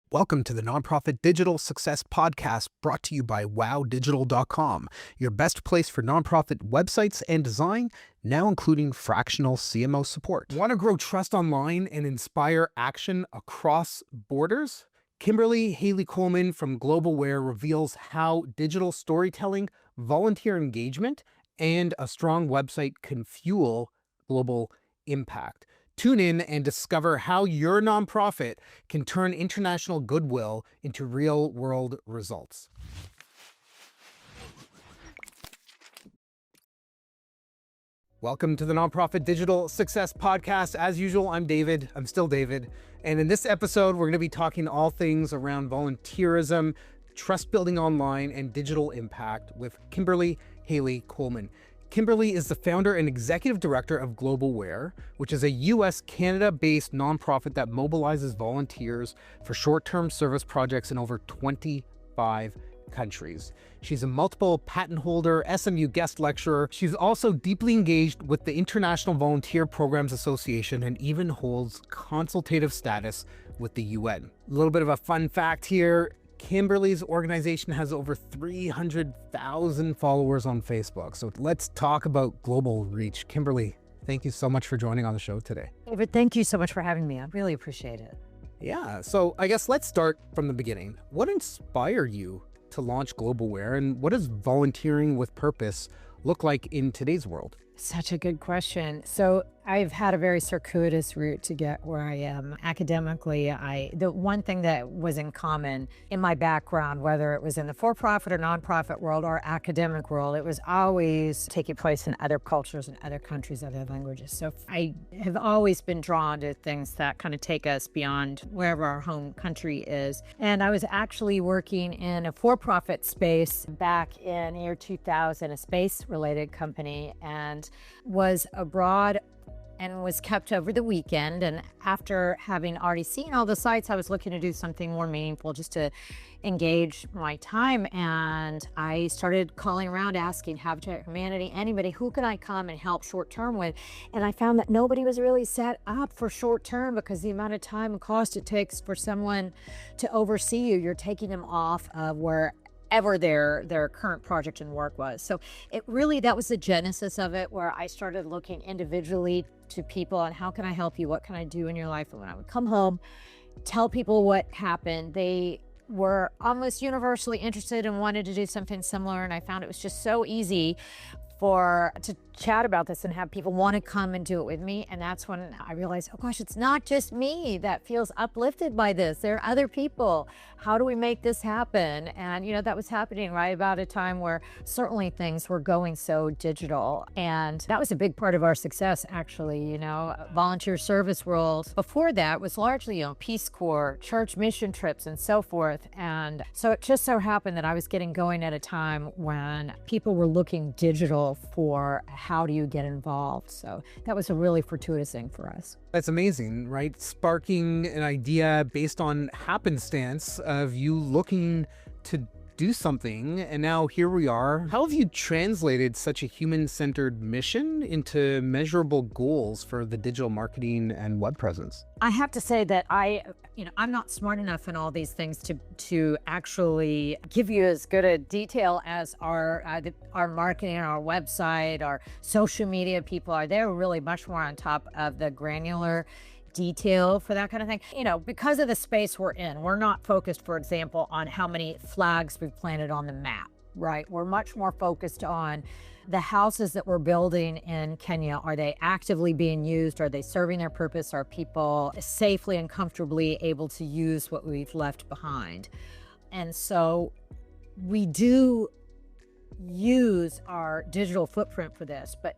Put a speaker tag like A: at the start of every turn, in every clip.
A: Welcome to the Nonprofit Digital Success Podcast, brought to you by wowdigital.com, your best place for nonprofit websites and design, now including fractional CMO support. Want to grow trust online and inspire action across borders? Kimberly Haley-Coleman from Globalware reveals how digital storytelling, volunteer engagement, and a strong website can fuel global impact. Tune in and discover how your nonprofit can turn international goodwill into real-world results. Welcome to the Nonprofit Digital Success Podcast. As usual, I'm David. I'm still David. And in this episode, we're going to be talking all things around volunteerism, trust building online, and digital impact with Kimberly Haley-Coleman. Kimberly is the founder and executive director of Globalware, which is a U.S.-Canada-based nonprofit that mobilizes volunteers for short-term service projects in over 25 countries. She's a multiple patent holder, SMU guest lecturer. She's also deeply engaged with the International Volunteer Programs Association and even holds consultative status with the UN. A little bit of a fun fact here. Kimberly's organization has over 300,000 followers on Facebook. So let's talk about global reach. Kimberly, thank you so much for joining on the show today.
B: David, thank you so much for having me. I really appreciate it.
A: Yeah, so I guess let's start from the beginning. What inspired you to launch Globalware, and what does volunteering with purpose look like in today's world?
B: Such a good question. So I've had a very circuitous route to get where I am. Academically, the one thing that was in common in my background, whether it was in the for-profit or nonprofit world or academic world, it was always taking place in other cultures and other countries, other languages. So I have always been drawn to things that kind of take us beyond wherever our home country is. And I was actually working in a for-profit space back in year 2000, a space-related company, and was abroad and was kept over the weekend. And after having already seen all the sites, I was looking to do something more meaningful just to engage my time. And I started calling around, asking Habitat for Humanity, anybody, who can I come and help short term with? And I found that nobody was really set up for short term because the amount of time and cost it takes for someone to oversee you, you're taking them off of wherever their current project and work was. So that was the genesis of it, where I started looking individually to people on how can I help you? What can I do in your life? And when I would come home, tell people what happened, they were almost universally interested and wanted to do something similar. And I found it was just so easy to chat about this and have people want to come and do it with me. And that's when I realized, oh gosh, it's not just me that feels uplifted by this. There are other people. How do we make this happen? And that was happening right about a time where certainly things were going so digital. And that was a big part of our success, actually. Volunteer service roles before that was largely, Peace Corps, church mission trips, and so forth. And so it just so happened that I was getting going at a time when people were looking digital for how do you get involved. So that was a really fortuitous thing for us.
A: That's amazing, right? Sparking an idea based on happenstance of you looking to do something, and now here we are. How have you translated such a human-centered mission into measurable goals for the digital marketing and web presence?
B: I have to say that I'm not smart enough in all these things to actually give you as good a detail as our marketing, our website, our social media people are. They're really much more on top of the granular detail for that kind of thing. Because of the space we're in, we're not focused, for example, on how many flags we've planted on the map, right? We're much more focused on the houses that we're building in Kenya. Are they actively being used? Are they serving their purpose? Are people safely and comfortably able to use what we've left behind? And so we do use our digital footprint for this, but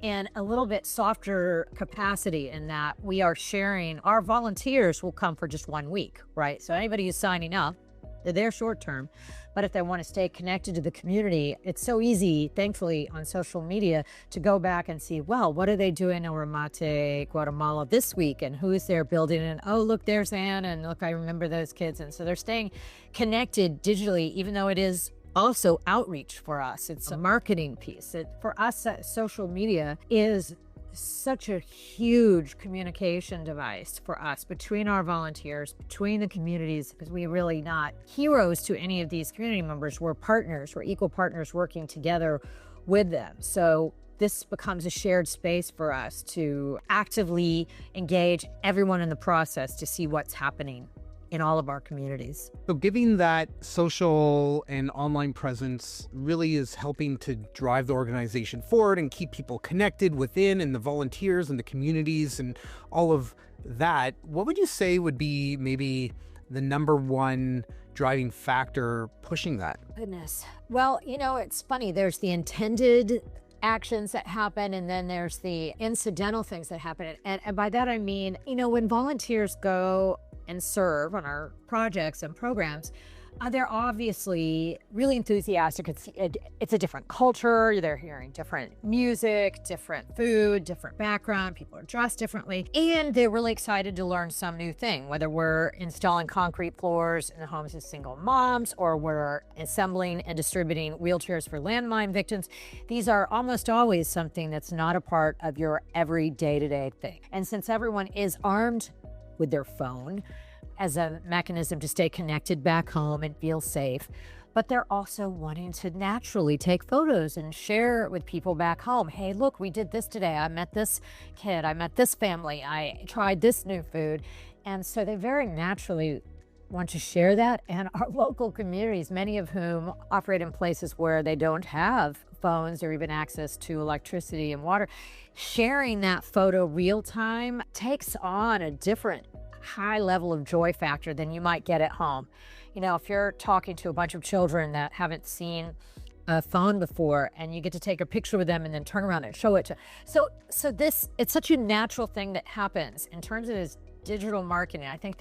B: in a little bit softer capacity, in that we are sharing. Our volunteers will come for just 1 week, right? So anybody who's signing up, they're there short term, but if they want to stay connected to the community, it's so easy, thankfully, on social media to go back and see, well, what are they doing in Ramate, Guatemala this week, and who's there building, and oh, look, there's Anne, and look, I remember those kids. And so they're staying connected digitally, even though it is also outreach for us. It's a marketing piece. For us, social media is such a huge communication device for us between our volunteers, between the communities, because we're really not heroes to any of these community members. We're partners, we're equal partners working together with them. So this becomes a shared space for us to actively engage everyone in the process to see what's happening in all of our communities.
A: So giving that social and online presence really is helping to drive the organization forward and keep people connected within, and the volunteers and the communities and all of that. What would you say would be maybe the number one driving factor pushing that?
B: Goodness. Well, it's funny. There's the intended actions that happen, and then there's the incidental things that happen. And by that, I mean, when volunteers go and serve on our projects and programs, they're obviously really enthusiastic. It's a different culture. They're hearing different music, different food, different background. People are dressed differently. And they're really excited to learn some new thing, whether we're installing concrete floors in the homes of single moms, or we're assembling and distributing wheelchairs for landmine victims. These are almost always something that's not a part of your every day-to-day thing. And since everyone is armed with their phone as a mechanism to stay connected back home and feel safe, but they're also wanting to naturally take photos and share with people back home. Hey, look, we did this today. I met this kid. I met this family. I tried this new food. And so they very naturally want to share that. And our local communities, many of whom operate in places where they don't have phones or even access to electricity and water, sharing that photo real time takes on a different high level of joy factor than you might get at home. If you're talking to a bunch of children that haven't seen a phone before, and you get to take a picture with them and then turn around and show it to. So it's such a natural thing that happens in terms of this digital marketing. I think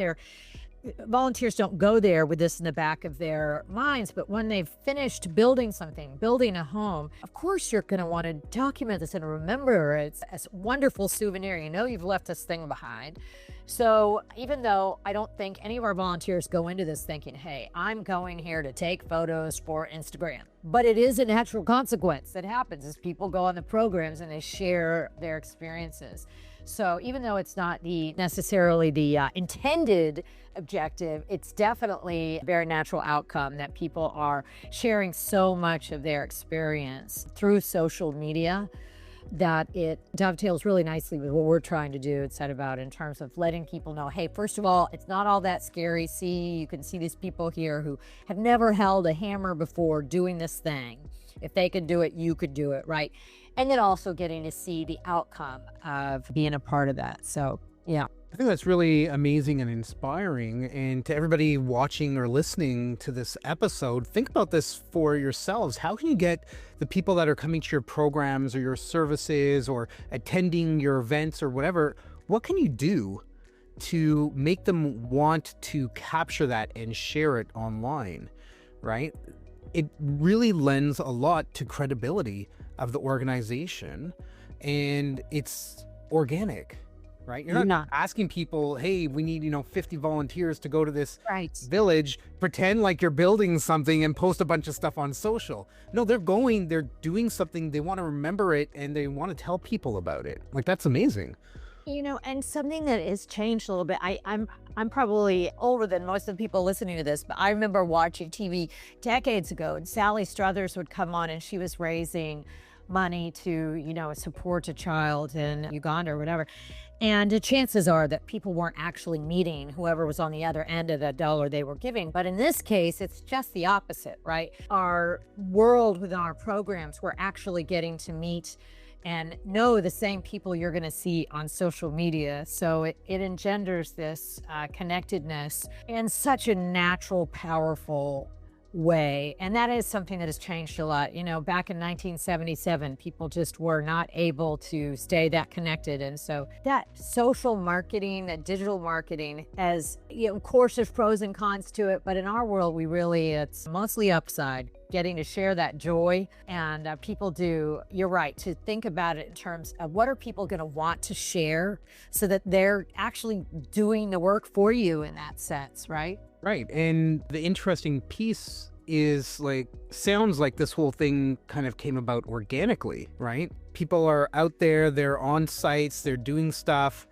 B: volunteers don't go there with this in the back of their minds, but when they've finished building something, building a home, of course you're going to want to document this and remember it's a wonderful souvenir. You've left this thing behind. So even though I don't think any of our volunteers go into this thinking, hey, I'm going here to take photos for Instagram, but it is a natural consequence that happens as people go on the programs and they share their experiences. So even though it's not necessarily the intended objective, it's definitely a very natural outcome that people are sharing so much of their experience through social media that it dovetails really nicely with what we're trying to do and set about in terms of letting people know, hey, first of all, it's not all that scary. You can see these people here who have never held a hammer before doing this thing. If they could do it, you could do it, right? And then also getting to see the outcome of being a part of that. So, yeah.
A: I think that's really amazing and inspiring. And to everybody watching or listening to this episode, think about this for yourselves. How can you get the people that are coming to your programs or your services or attending your events or whatever, what can you do to make them want to capture that and share it online, right? It really lends a lot to credibility of the organization, and it's organic. Right? You're not asking people, hey, we need, 50 volunteers to go to this village, pretend like you're building something and post a bunch of stuff on social. No, they're doing something, they want to remember it, and they want to tell people about it. Like, that's amazing.
B: And something that has changed a little bit. I'm probably older than most of the people listening to this, but I remember watching TV decades ago, and Sally Struthers would come on, and she was raising money to, support a child in Uganda or whatever. And the chances are that people weren't actually meeting whoever was on the other end of that dollar they were giving. But in this case, it's just the opposite, right? Our world with our programs, we're actually getting to meet and know the same people you're going to see on social media. So it engenders this connectedness in such a natural, powerful way. And that is something that has changed a lot. Back in 1977, people just were not able to stay that connected. And so that social marketing, that digital marketing, as of course there's pros and cons to it, but in our world, it's mostly upside, getting to share that joy. And you're right, to think about it in terms of what are people going to want to share so that they're actually doing the work for you in that sense, right?
A: Right. And the interesting piece is like, sounds like this whole thing kind of came about organically, right? People are out there, they're on sites, they're doing stuff,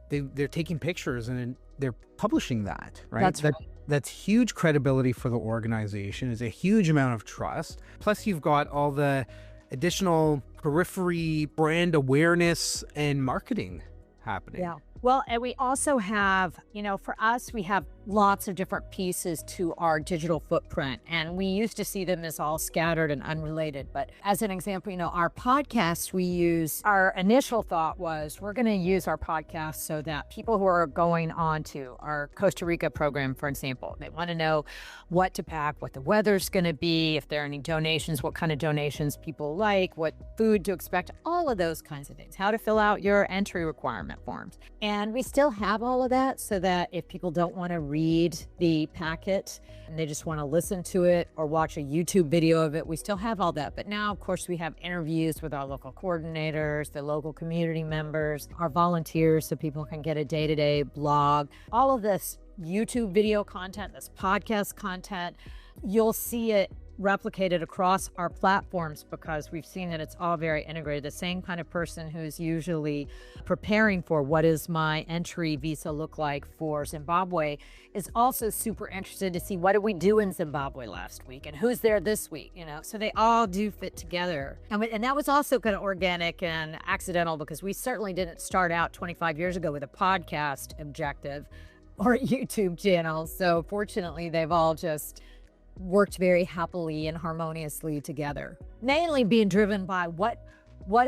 A: they're taking pictures and they're publishing that, right?
B: That's right.
A: That's huge credibility for the organization. It's a huge amount of trust. Plus, you've got all the additional periphery brand awareness and marketing happening.
B: Yeah. Well, and we also have, for us, we have lots of different pieces to our digital footprint, and we used to see them as all scattered and unrelated. But as an example, our podcasts we use, our initial thought was we're going to use our podcasts so that people who are going on to our Costa Rica program, for example, they want to know what to pack, what the weather's going to be, if there are any donations, what kind of donations people like, what food to expect, all of those kinds of things, how to fill out your entry requirement forms. And we still have all of that so that if people don't want to read the packet and they just want to listen to it or watch a YouTube video of it, we still have all that. But now, of course, we have interviews with our local coordinators, the local community members, our volunteers, so people can get a day-to-day blog. All of this YouTube video content, this podcast content, you'll see it replicated across our platforms because we've seen that it's all very integrated. The same kind of person who's usually preparing for what does my entry visa look like for Zimbabwe is also super interested to see what did we do in Zimbabwe last week and who's there this week, so they all do fit together. And that was also kind of organic and accidental because we certainly didn't start out 25 years ago with a podcast objective or a YouTube channel. So fortunately, they've all just worked very happily and harmoniously together, mainly being driven by what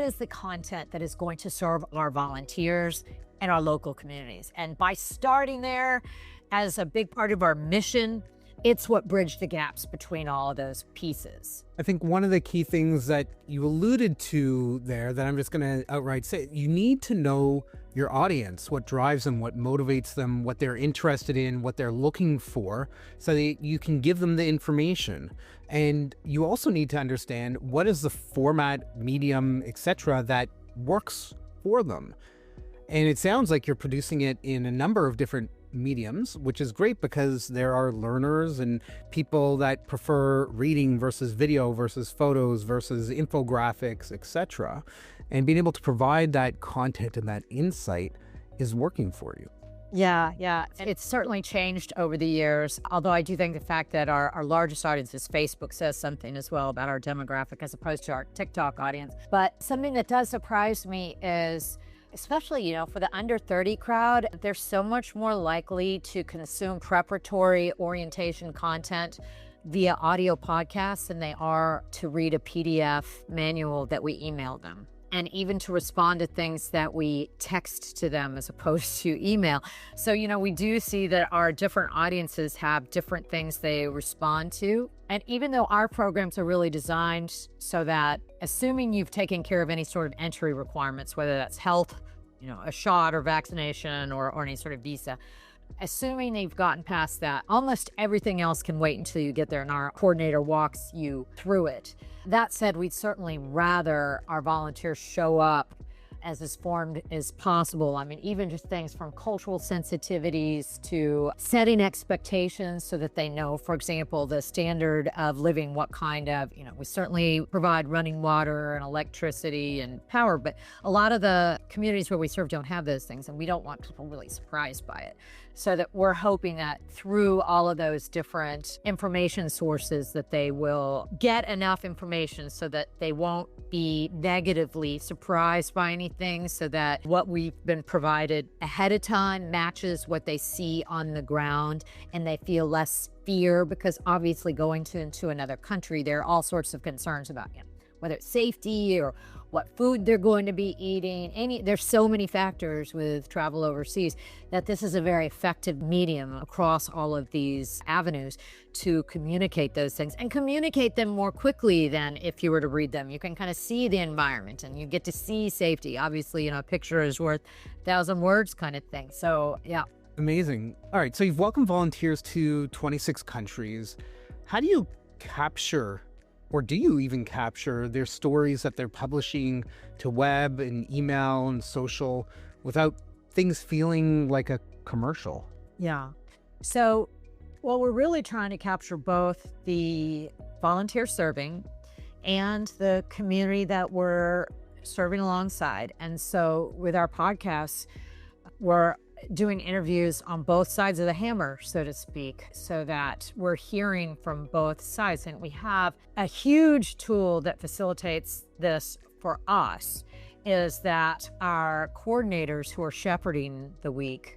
B: is the content that is going to serve our volunteers and our local communities. And by starting there as a big part of our mission, it's what bridged the gaps between all of those pieces.
A: I think one of the key things that you alluded to there that I'm just going to outright say, you need to know your audience, what drives them, what motivates them, what they're interested in, what they're looking for, so that you can give them the information. And you also need to understand what is the format, medium, etc. that works for them. And it sounds like you're producing it in a number of different mediums, which is great because there are learners and people that prefer reading versus video versus photos versus infographics, etc. And being able to provide that content and that insight is working for you.
B: Yeah. It's certainly changed over the years, although I do think the fact that our largest audience is Facebook says something as well about our demographic as opposed to our TikTok audience. But something that does surprise me is, especially, for the under 30 crowd, they're so much more likely to consume preparatory orientation content via audio podcasts than they are to read a PDF manual that we email them. And even to respond to things that we text to them as opposed to email. So, we do see that our different audiences have different things they respond to. And even though our programs are really designed so that, assuming you've taken care of any sort of entry requirements, whether that's health, a shot or vaccination or any sort of visa, assuming they've gotten past that, almost everything else can wait until you get there and our coordinator walks you through it. That said, we'd certainly rather our volunteers show up as informed as possible. I mean, even just things from cultural sensitivities to setting expectations so that they know, for example, the standard of living, what kind of, we certainly provide running water and electricity and power, but a lot of the communities where we serve don't have those things, and we don't want people really surprised by it. So that we're hoping that through all of those different information sources that they will get enough information so that they won't be negatively surprised by anything, so that what we've been provided ahead of time matches what they see on the ground and they feel less fear, because obviously going into another country, there are all sorts of concerns about whether it's safety or what food they're going to be eating. There's so many factors with travel overseas that this is a very effective medium across all of these avenues to communicate those things and communicate them more quickly than if you were to read them. You can kind of see the environment and you get to see safety. Obviously, a picture is worth 1,000 words kind of thing. So, yeah.
A: Amazing. All right. So you've welcomed volunteers to 26 countries. How do you capture, or do you even capture, their stories that they're publishing to web and email and social without things feeling like a commercial?
B: Yeah. So Well, we're really trying to capture both the volunteer serving and the community that we're serving alongside. And so with our podcasts, we're doing interviews on both sides of the hammer, so to speak, so that we're hearing from both sides. And we have a huge tool that facilitates this for us, is that our coordinators who are shepherding the week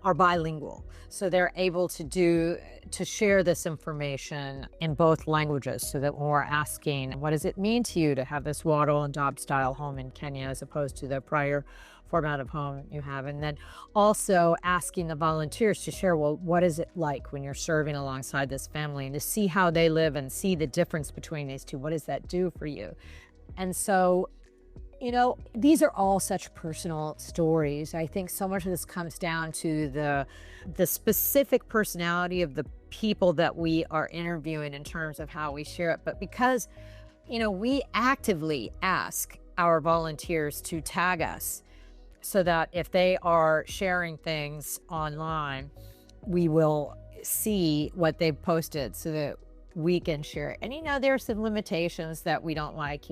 B: are bilingual. So they're able to share this information in both languages, so that when we're asking, what does it mean to you to have this wattle and daub style home in Kenya as opposed to the prior format of home you have? And then also asking the volunteers to share, well, what is it like when you're serving alongside this family, and to see how they live and see the difference between these two. What does that do for you? And so, these are all such personal stories. I think so much of this comes down to the specific personality of the people that we are interviewing in terms of how we share it. But because, we actively ask our volunteers to tag us, so that if they are sharing things online, we will see what they've posted so that we can share it. And, there are some limitations that we don't like.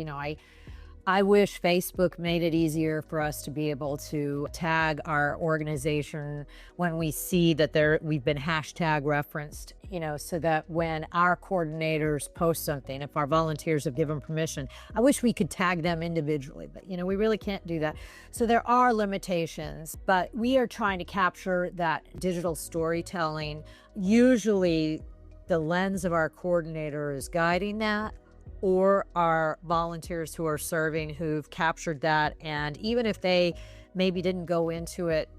B: I wish Facebook made it easier for us to be able to tag our organization when we see that we've been hashtag referenced, so that when our coordinators post something, if our volunteers have given permission, I wish we could tag them individually, but we really can't do that. So there are limitations, but we are trying to capture that digital storytelling. Usually the lens of our coordinator is guiding that, or our volunteers who are serving who've captured that. And even if they maybe didn't go into it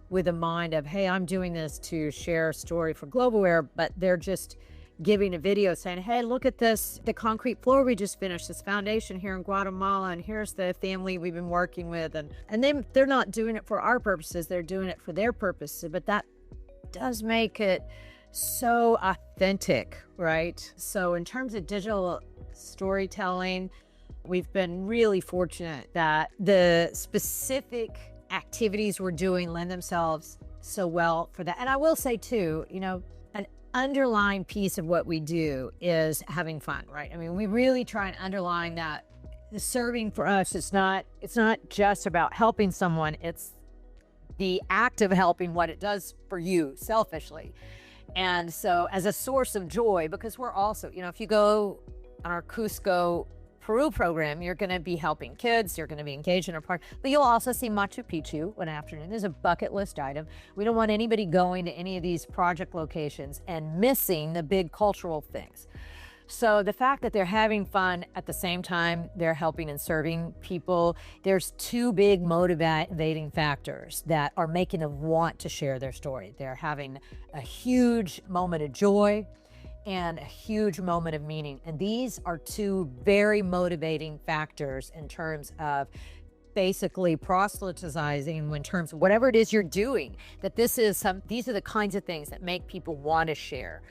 B: with a mind of, hey, I'm doing this to share a story for GlobalWare, but they're just giving a video saying, hey, look at this, the concrete floor we just finished, this foundation here in Guatemala, and here's the family we've been working with. And they're not doing it for our purposes, they're doing it for their purposes. But that does make it so authentic, right? So in terms of digital storytelling, we've been really fortunate that the specific activities we're doing lend themselves so well for that. And I will say too, an underlying piece of what we do is having fun, right? I mean, we really try and underline that the serving for us, it's not just about helping someone, it's the act of helping, what it does for you selfishly. And so as a source of joy, because we're also, if you go on our Cusco, Peru program, you're going to be helping kids, you're going to be engaged in a park, but you'll also see Machu Picchu one afternoon. There's a bucket list item. We don't want anybody going to any of these project locations and missing the big cultural things. So the fact that they're having fun at the same time they're helping and serving people, there's two big motivating factors that are making them want to share their story. They're having a huge moment of joy and a huge moment of meaning. And these are two very motivating factors in terms of basically proselytizing, in terms of whatever it is you're doing, that these are the kinds of things that make people want to share.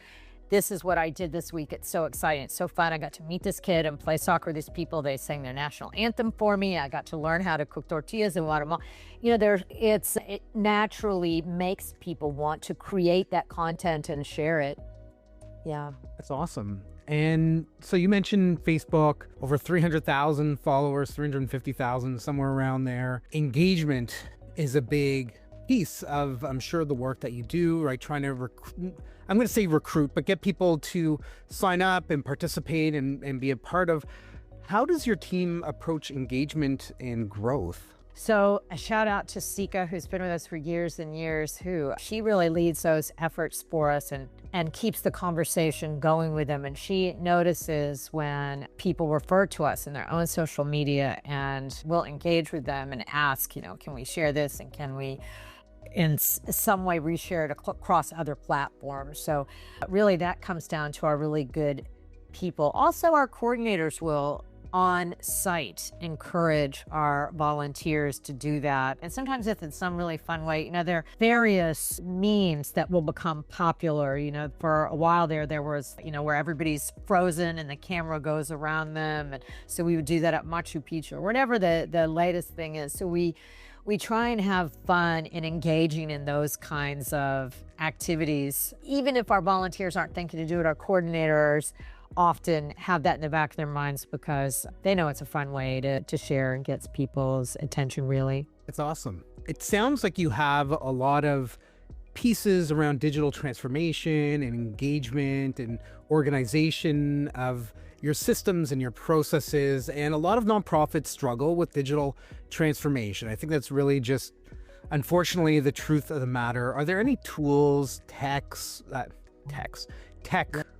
B: This is what I did this week. It's so exciting. It's so fun. I got to meet this kid and play soccer with these people. They sang their national anthem for me. I got to learn how to cook tortillas in Guatemala. It naturally makes people want to create that content and share it. Yeah.
A: That's awesome. And so you mentioned Facebook, over 300,000 followers, 350,000, somewhere around there. Engagement is a big piece of, I'm sure, the work that you do, right? Trying to I'm going to say recruit, but get people to sign up and participate and be a part of. How does your team approach engagement and growth?
B: So a shout out to Sika, who's been with us for years and years, she really leads those efforts for us and keeps the conversation going with them. And she notices when people refer to us in their own social media, and we'll engage with them and ask, can we share this, and can we in some way reshare it across other platforms. So really that comes down to our really good people. Also, our coordinators will on site encourage our volunteers to do that. And sometimes it's in some really fun way. There are various memes that will become popular. For a while there was, where everybody's frozen and the camera goes around them. And so we would do that at Machu Picchu or whatever the latest thing is. So we try and have fun in engaging in those kinds of activities. Even if our volunteers aren't thinking to do it, our coordinators often have that in the back of their minds because they know it's a fun way to share and gets people's attention, really.
A: It's awesome. It sounds like you have a lot of pieces around digital transformation and engagement and organization of your systems and your processes. And a lot of nonprofits struggle with digital transformation. I think that's really just, unfortunately, the truth of the matter. Are there any tools, tech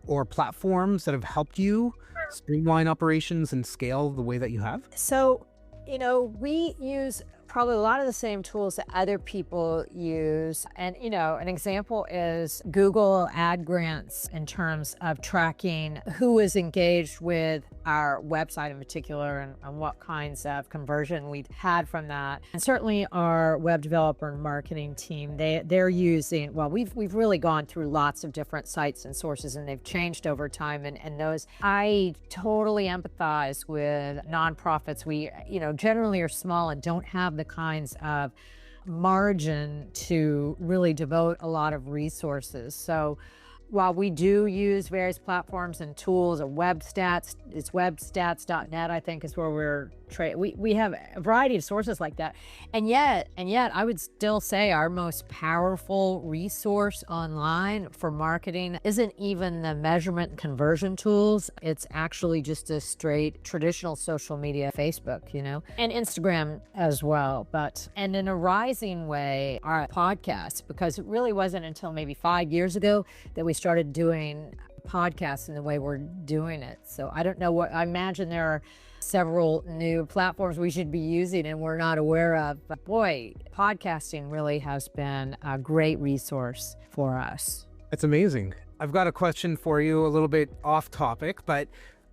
A: or platforms that have helped you streamline operations and scale the way that you have?
B: So, we use probably a lot of the same tools that other people use. And, an example is Google ad grants in terms of tracking who is engaged with our website in particular and what kinds of conversion we've had from that. And certainly our web developer and marketing team, they're using, we've really gone through lots of different sites and sources and they've changed over time. And those, I totally empathize with nonprofits. We, generally are small and don't have the kinds of margin to really devote a lot of resources. So while we do use various platforms and tools, WebStats, it's webstats.net, I think is where we have a variety of sources like that. And yet I would still say our most powerful resource online for marketing isn't even the measurement and conversion tools. It's actually just a straight traditional social media, Facebook, and Instagram as well. And in a rising way, our podcasts, because it really wasn't until maybe 5 years ago that we started doing podcasts in the way we're doing it. So I don't know I imagine there are several new platforms we should be using and we're not aware of. But boy, podcasting really has been a great resource for us.
A: It's amazing. I've got a question for you, a little bit off topic, but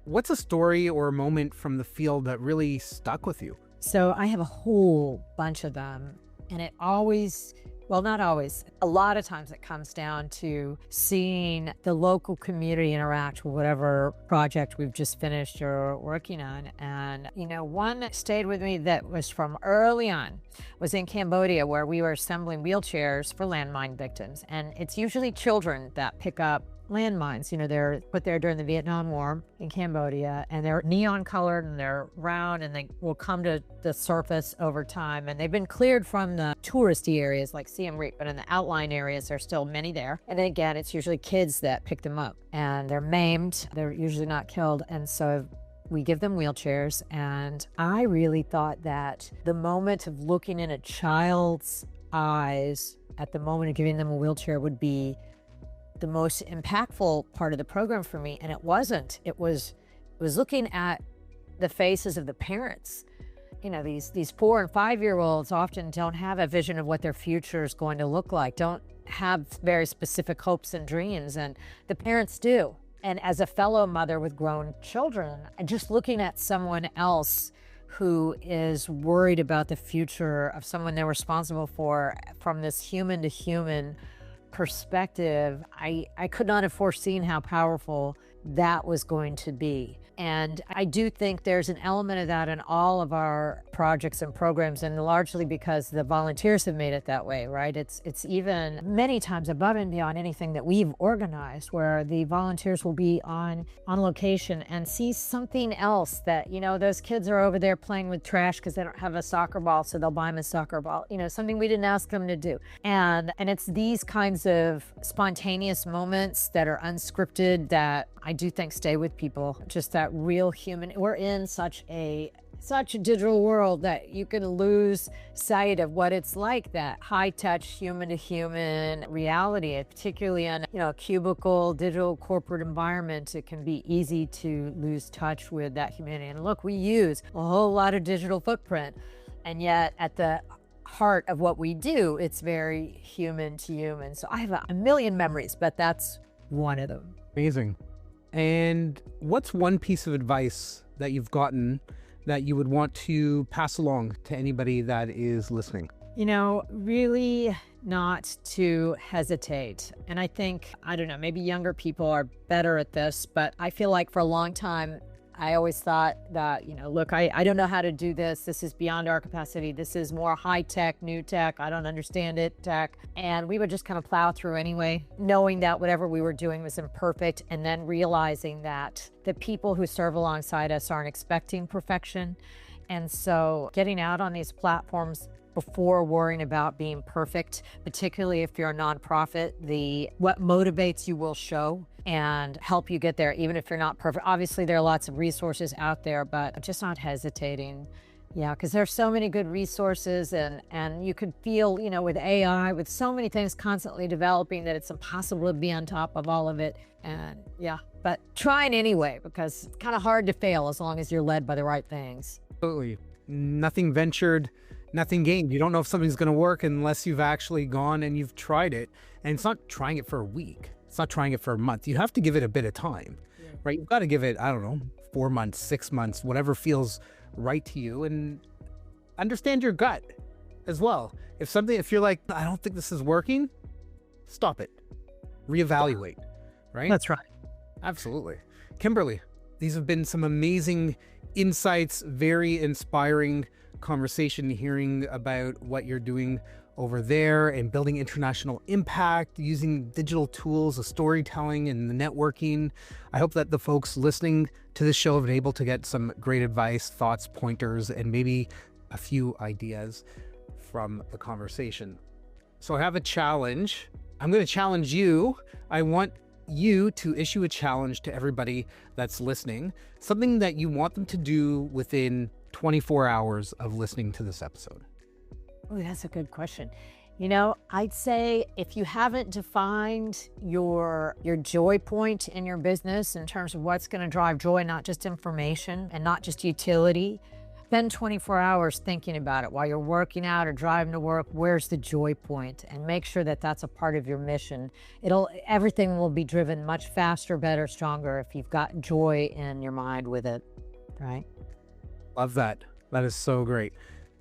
A: what's a story or a moment from the field that really stuck with you?
B: So I have a whole bunch of them, and it always, not always, a lot of times it comes down to seeing the local community interact with whatever project we've just finished or working on. And, one that stayed with me that was from early on was in Cambodia, where we were assembling wheelchairs for landmine victims. And it's usually children that pick up landmines. They're put there during the Vietnam War in Cambodia, and they're neon colored and they're round and they will come to the surface over time. And they've been cleared from the touristy areas like Siem Reap, but in the outlying areas, there's still many there. And then again, it's usually kids that pick them up and they're maimed. They're usually not killed. And so we give them wheelchairs. And I really thought that the moment of looking in a child's eyes at the moment of giving them a wheelchair would be the most impactful part of the program for me. And it wasn't. It was looking at the faces of the parents. These 4 and 5-year-olds often don't have a vision of what their future is going to look like, don't have very specific hopes and dreams, and the parents do. And as a fellow mother with grown children, just looking at someone else who is worried about the future of someone they're responsible for from this human to human perspective, I could not have foreseen how powerful that was going to be. And I do think there's an element of that in all of our projects and programs, and largely because the volunteers have made it that way, right? It's even many times above and beyond anything that we've organized, where the volunteers will be on location and see something else that, those kids are over there playing with trash because they don't have a soccer ball, so they'll buy them a soccer ball, something we didn't ask them to do. And it's these kinds of spontaneous moments that are unscripted that I do think stay with people, just that real human. We're in such a digital world that you can lose sight of what it's like, that high-touch human-to-human reality, particularly in a cubicle, digital corporate environment. It can be easy to lose touch with that humanity. And look, we use a whole lot of digital footprint, and yet at the heart of what we do, it's very human to human. So I have a million memories, but that's one of them.
A: Amazing. And what's one piece of advice that you've gotten that you would want to pass along to anybody that is listening?
B: Really not to hesitate. And I think, maybe younger people are better at this, but I feel like for a long time, I always thought that, look, I don't know how to do this. This is beyond our capacity. This is more high tech, new tech. I don't understand it, tech. And we would just kind of plow through anyway, knowing that whatever we were doing was imperfect, and then realizing that the people who serve alongside us aren't expecting perfection. And so getting out on these platforms before worrying about being perfect, particularly if you're a nonprofit, what motivates you will show and help you get there, even if you're not perfect. Obviously, there are lots of resources out there, but just not hesitating. Yeah, because there's so many good resources, and you could feel, with AI, with so many things constantly developing, that it's impossible to be on top of all of it. And yeah, but trying anyway, because it's kind of hard to fail as long as you're led by the right things.
A: Absolutely. Nothing ventured, nothing gained. You don't know if something's going to work unless you've actually gone and you've tried it. And it's not trying it for a week. It's not trying it for a month. You have to give it a bit of time, right? You've got to give it, 4 months, 6 months, whatever feels right to you, and understand your gut as well. If you're like, I don't think this is working, stop it, reevaluate, right?
B: That's right.
A: Absolutely. Kimberly, these have been some amazing insights, very inspiring conversation, hearing about what you're doing over there and building international impact, using digital tools, the storytelling and the networking. I hope that the folks listening to this show have been able to get some great advice, thoughts, pointers, and maybe a few ideas from the conversation. So I have a challenge. I'm going to challenge you. I want you to issue a challenge to everybody that's listening, something that you want them to do within 24 hours of listening to this episode.
B: Oh, that's a good question. I'd say if you haven't defined your joy point in your business in terms of what's going to drive joy, not just information and not just utility, spend 24 hours thinking about it while you're working out or driving to work. Where's the joy point? And make sure that that's a part of your mission. Everything will be driven much faster, better, stronger if you've got joy in your mind with it, right?
A: Love that. That is so great.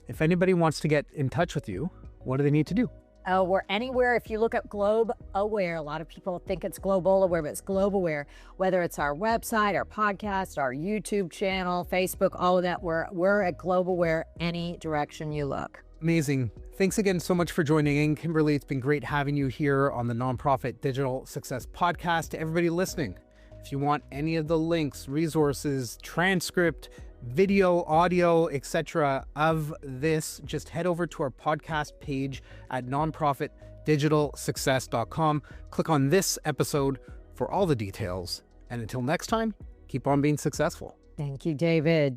A: If anybody wants to get in touch with you, what do they need to do?
B: Oh, we're anywhere. If you look up Globe Aware, a lot of people think it's Global Aware, but it's Globe Aware. Whether it's our website, our podcast, our YouTube channel, Facebook, all of that, we're at Globe Aware any direction you look.
A: Amazing. Thanks again so much for joining in, Kimberly. It's been great having you here on the Nonprofit Digital Success Podcast. To everybody listening, if you want any of the links, resources, transcript, video, audio, etc. of this, just head over to our podcast page at nonprofitdigitalsuccess.com. Click on this episode for all the details. And until next time, keep on being successful.
B: Thank you, David.